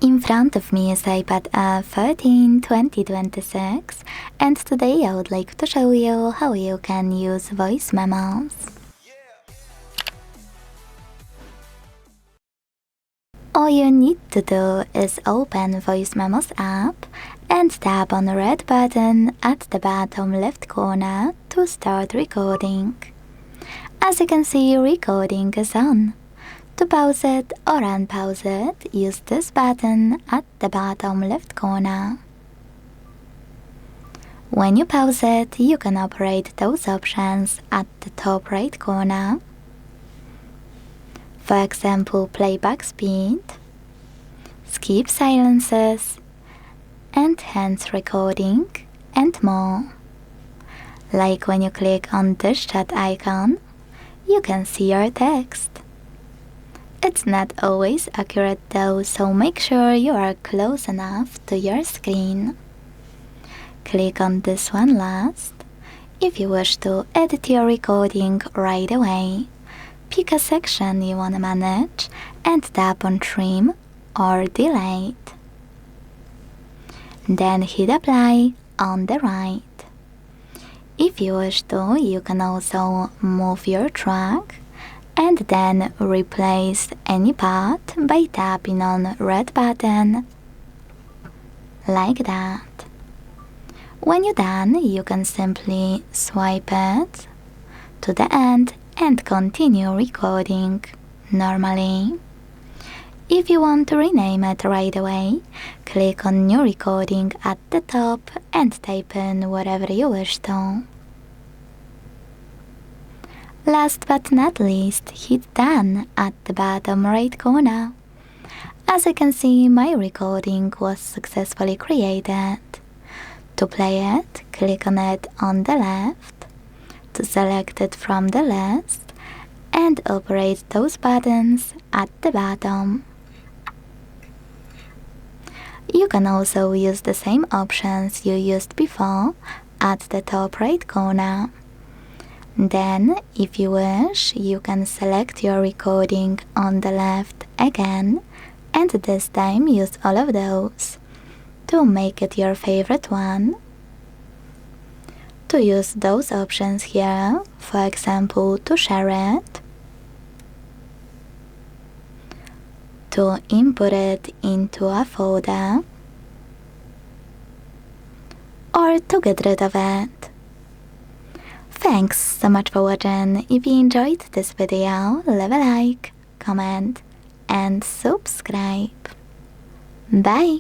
In front of me is iPad Air 13 2026, and today I would like to show you how you can use Voice Memos. All you need to do is open Voice Memos app and tap on the red button at the bottom left corner to start recording. As you can see, recording is on. To pause it or unpause it, use this button at the bottom left corner. When you pause it, you can operate those options at the top right corner. For example, playback speed, skip silences, enhance recording, and more. Like when you click on this chat icon, you can see your text. It's not always accurate though, so make sure you are close enough to your screen. Click on this one last if you wish to edit your recording right away. Pick a section you want to manage and tap on Trim or Delete. Then hit Apply on the right. If you wish to, you can also move your track and then replace any part by tapping on red button, like that. When you're done, you can simply swipe it to the end and continue recording normally. If you want to rename it right away, click on New Recording at the top and type in whatever you wish to. Last but not least, hit Done at the bottom right corner. As you can see, my recording was successfully created. To play it, click on it on the left, to select it from the list, and operate those buttons at the bottom. You can also use the same options you used before at the top right corner. Then, if you wish, you can select your recording on the left again, and this time use all of those to make it your favorite one. To use those options here, for example, to share it, to input it into a folder, or to get rid of it. Thanks so much for watching. If you enjoyed this video, leave a like, comment, and subscribe. Bye!